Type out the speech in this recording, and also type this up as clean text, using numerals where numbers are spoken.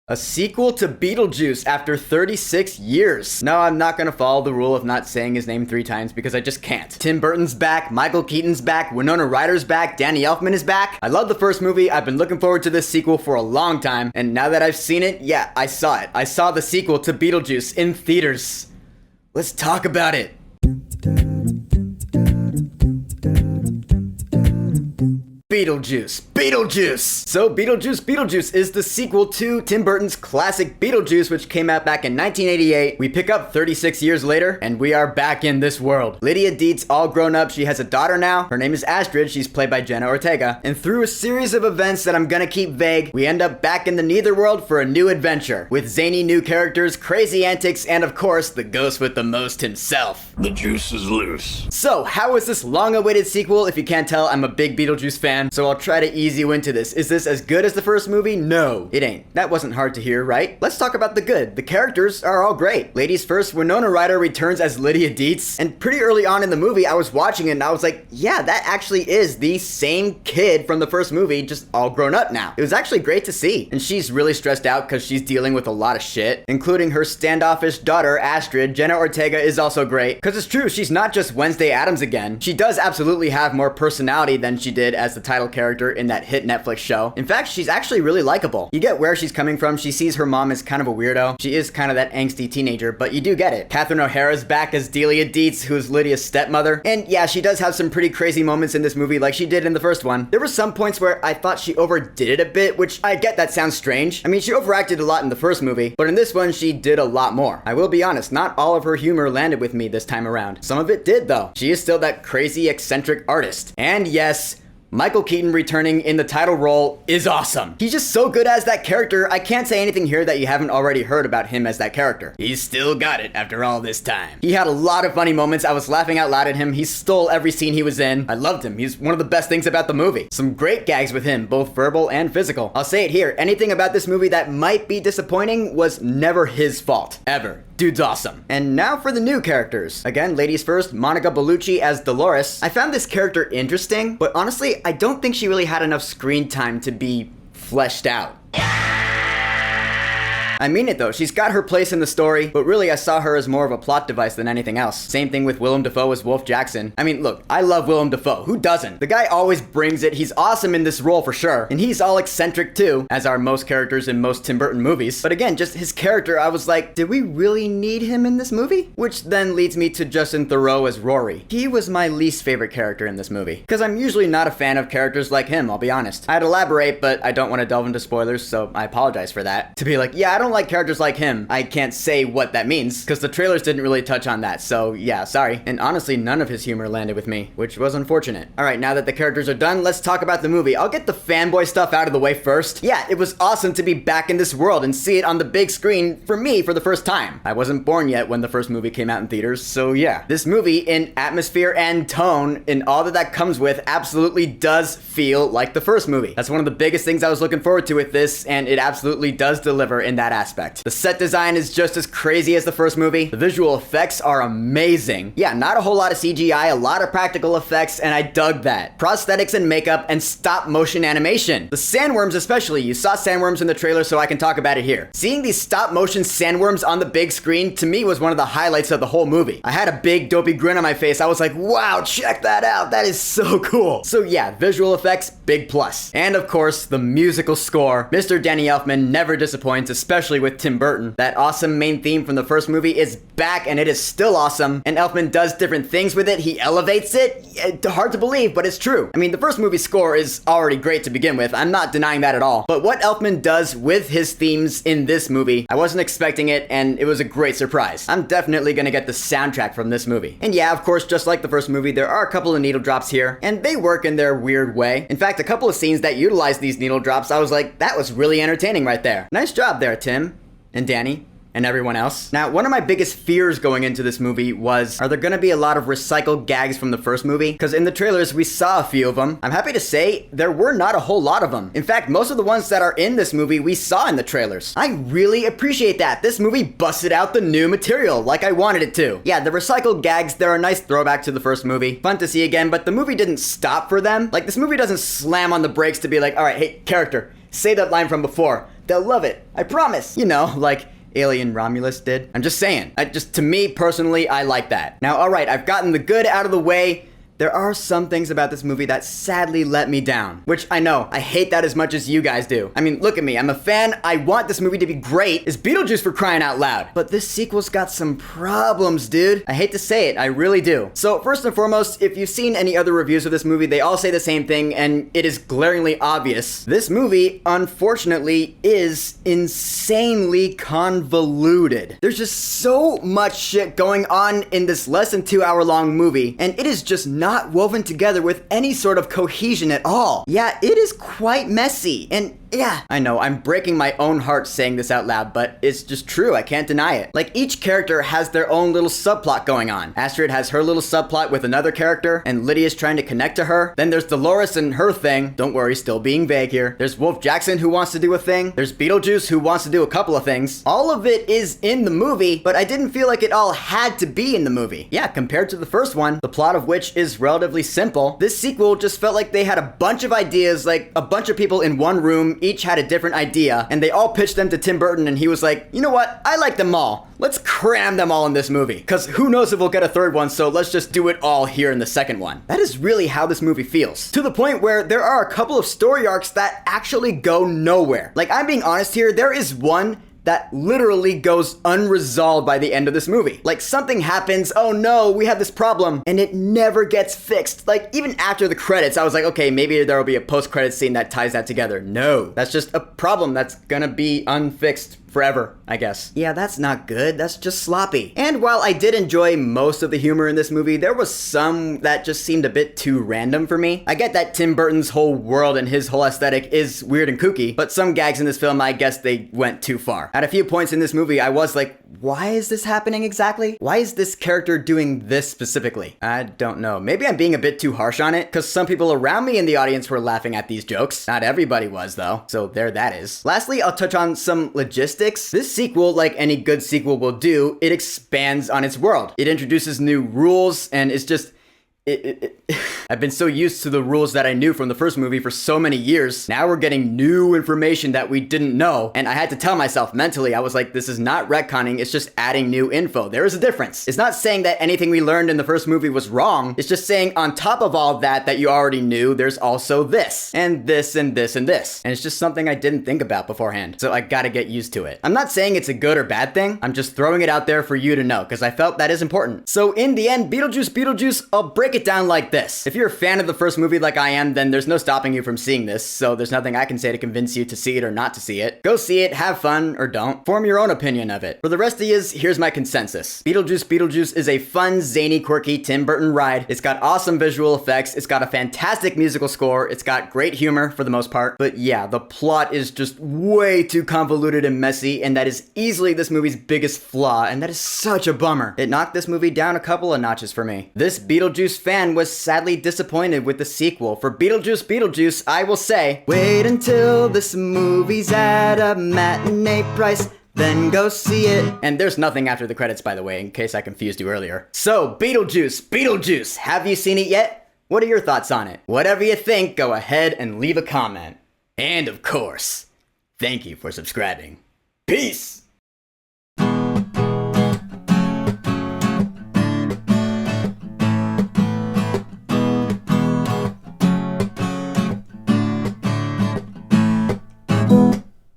A sequel to Beetlejuice after 36 years. No, I'm not gonna follow the rule of not saying his name 3 times because I just can't. Tim Burton's back, Michael Keaton's back, Winona Ryder's back, Danny Elfman is back. I love the first movie, I've been looking forward to this sequel for a long time, and now that I've seen it, yeah, I saw it. I saw the sequel to Beetlejuice in theaters. Let's talk about it. Beetlejuice Beetlejuice! So Beetlejuice Beetlejuice is the sequel to Tim Burton's classic Beetlejuice, which came out back in 1988. We pick up 36 years later, and we are back in this world. Lydia Deetz all grown up, she has a daughter now. Her name is Astrid, she's played by Jenna Ortega. And through a series of events that I'm gonna keep vague, we end up back in the Neither world for a new adventure. With zany new characters, crazy antics, and of course, the ghost with the most himself. The juice is loose. So, how is this long-awaited sequel? If you can't tell, I'm a big Beetlejuice fan, so I'll try to ease you into this. Is this as good as the first movie? No, it ain't. That wasn't hard to hear, right? Let's talk about the good. The characters are all great. Ladies first, Winona Ryder returns as Lydia Deetz, and pretty early on in the movie, I was watching it and I was like, yeah, that actually is the same kid from the first movie, just all grown up now. It was actually great to see. And she's really stressed out because she's dealing with a lot of shit, including her standoffish daughter, Astrid. Jenna Ortega is also great, because it's true, she's not just Wednesday Addams again. She does absolutely have more personality than she did as the title character in that hit Netflix show. In fact, she's actually really likable. You get where she's coming from. She sees her mom as kind of a weirdo. She is kind of that angsty teenager, but you do get it. Catherine O'Hara's back as Delia Deetz, who's Lydia's stepmother. And yeah, she does have some pretty crazy moments in this movie like she did in the first one. There were some points where I thought she overdid it a bit, which I get that sounds strange. I mean, she overacted a lot in the first movie, but in this one, she did a lot more. I will be honest, not all of her humor landed with me this time around. Some of it did though. She is still that crazy, eccentric artist. And yes, Michael Keaton returning in the title role is awesome. He's just so good as that character, I can't say anything here that you haven't already heard about him as that character. He's still got it after all this time. He had a lot of funny moments, I was laughing out loud at him, he stole every scene he was in. I loved him, he's one of the best things about the movie. Some great gags with him, both verbal and physical. I'll say it here, anything about this movie that might be disappointing was never his fault, ever. Dude's awesome. And now for the new characters. Again, ladies first, Monica Bellucci as Dolores. I found this character interesting, but honestly, I don't think she really had enough screen time to be fleshed out. I mean it though, she's got her place in the story, but really I saw her as more of a plot device than anything else. Same thing with Willem Dafoe as Wolf Jackson. I mean, look, I love Willem Dafoe, who doesn't? The guy always brings it, he's awesome in this role for sure, and he's all eccentric too, as are most characters in most Tim Burton movies. But again, just his character, I was like, did we really need him in this movie? Which then leads me to Justin Theroux as Rory. He was my least favorite character in this movie, because I'm usually not a fan of characters like him, I'll be honest. I'd elaborate, but I don't want to delve into spoilers, so I apologize for that. To be like, yeah, I don't like characters like him. I can't say what that means, because the trailers didn't really touch on that, so yeah, sorry. And honestly, none of his humor landed with me, which was unfortunate. Alright, now that the characters are done, let's talk about the movie. I'll get the fanboy stuff out of the way first. Yeah, it was awesome to be back in this world and see it on the big screen for me for the first time. I wasn't born yet when the first movie came out in theaters, so yeah. This movie, in atmosphere and tone, and all that comes with, absolutely does feel like the first movie. That's one of the biggest things I was looking forward to with this, and it absolutely does deliver in that aspect. The set design is just as crazy as the first movie. The visual effects are amazing. Yeah, not a whole lot of CGI, a lot of practical effects, and I dug that. Prosthetics and makeup and stop motion animation. The sandworms especially, you saw sandworms in the trailer, so I can talk about it here. Seeing these stop motion sandworms on the big screen, to me was one of the highlights of the whole movie. I had a big dopey grin on my face. I was like, wow, check that out. That is so cool. So yeah, visual effects, big plus. And of course, the musical score. Mr. Danny Elfman never disappoints, especially with Tim Burton. That awesome main theme from the first movie is back, and it is still awesome, and Elfman does different things with it. He elevates it. Hard to believe, but it's true. I mean, the first movie score is already great to begin with. I'm not denying that at all. But what Elfman does with his themes in this movie, I wasn't expecting it, and it was a great surprise. I'm definitely gonna get the soundtrack from this movie. And yeah, of course, just like the first movie, there are a couple of needle drops here, and they work in their weird way. In fact, a couple of scenes that utilize these needle drops, I was like, that was really entertaining right there. Nice job there, Tim and Danny and everyone else. Now, one of my biggest fears going into this movie was, are there gonna be a lot of recycled gags from the first movie? Because in the trailers, we saw a few of them. I'm happy to say, there were not a whole lot of them. In fact, most of the ones that are in this movie, we saw in the trailers. I really appreciate that. This movie busted out the new material like I wanted it to. Yeah, the recycled gags, they're a nice throwback to the first movie. Fun to see again, but the movie didn't stop for them. Like, this movie doesn't slam on the brakes to be like, all right, hey, character, say that line from before. They'll love it. I promise. You know, like Alien Romulus did. I'm just saying. To me personally, I like that. Now, alright, I've gotten the good out of the way. There are some things about this movie that sadly let me down, which I know, I hate that as much as you guys do. I mean, look at me, I'm a fan, I want this movie to be great. It's Beetlejuice for crying out loud. But this sequel's got some problems, dude. I hate to say it, I really do. So first and foremost, if you've seen any other reviews of this movie, they all say the same thing, and it is glaringly obvious. This movie, unfortunately, is insanely convoluted. There's just so much shit going on in this less than 2 hour long movie, and it is just not woven together with any sort of cohesion at all. Yeah, it is quite messy, and yeah, I know, I'm breaking my own heart saying this out loud, but it's just true, I can't deny it. Like, each character has their own little subplot going on. Astrid has her little subplot with another character, and Lydia's trying to connect to her. Then there's Dolores and her thing. Don't worry, still being vague here. There's Wolf Jackson who wants to do a thing. There's Beetlejuice who wants to do a couple of things. All of it is in the movie, but I didn't feel like it all had to be in the movie. Yeah, compared to the first one, the plot of which is relatively simple, this sequel just felt like they had a bunch of ideas, like a bunch of people in one room, each had a different idea, and they all pitched them to Tim Burton, and he was like, you know what, I like them all. Let's cram them all in this movie, because who knows if we'll get a third one, so let's just do it all here in the second one. That is really how this movie feels. To the point where there are a couple of story arcs that actually go nowhere. Like, I'm being honest here, there is one that literally goes unresolved by the end of this movie. Like, something happens, oh no, we have this problem, and it never gets fixed. Like, even after the credits, I was like, okay, maybe there will be a post-credit scene that ties that together. No, that's just a problem that's gonna be unfixed forever, I guess. Yeah, that's not good. That's just sloppy. And while I did enjoy most of the humor in this movie, there was some that just seemed a bit too random for me. I get that Tim Burton's whole world and his whole aesthetic is weird and kooky, but some gags in this film, I guess they went too far. At a few points in this movie, I was like, why is this happening exactly? Why is this character doing this specifically? I don't know. Maybe I'm being a bit too harsh on it, because some people around me in the audience were laughing at these jokes. Not everybody was, though. So there that is. Lastly, I'll touch on some logistics. This sequel, like any good sequel will do, it expands on its world. It introduces new rules, and it's just... I've been so used to the rules that I knew from the first movie for so many years. Now we're getting new information that we didn't know, and I had to tell myself mentally, I was like, this is not retconning, it's just adding new info. There is a difference. It's not saying that anything we learned in the first movie was wrong. It's just saying on top of all that you already knew, there's also this, and this, and this, and this. And it's just something I didn't think about beforehand, so I gotta get used to it. I'm not saying it's a good or bad thing, I'm just throwing it out there for you to know, because I felt that is important. So in the end, Beetlejuice, I'll break it down like this. If you're a fan of the first movie like I am, then there's no stopping you from seeing this, so there's nothing I can say to convince you to see it or not to see it. Go see it, have fun, or don't. Form your own opinion of it. For the rest of you, here's my consensus. Beetlejuice is a fun, zany, quirky Tim Burton ride. It's got awesome visual effects, it's got a fantastic musical score, it's got great humor for the most part, but yeah, the plot is just way too convoluted and messy, and that is easily this movie's biggest flaw, and that is such a bummer. It knocked this movie down a couple of notches for me. This Beetlejuice fan was sadly disappointed with the sequel. For Beetlejuice, I will say, wait until this movie's at a matinee price, then go see it. And there's nothing after the credits, by the way, in case I confused you earlier. So, Beetlejuice, have you seen it yet? What are your thoughts on it? Whatever you think, go ahead and leave a comment. And of course, thank you for subscribing. Peace!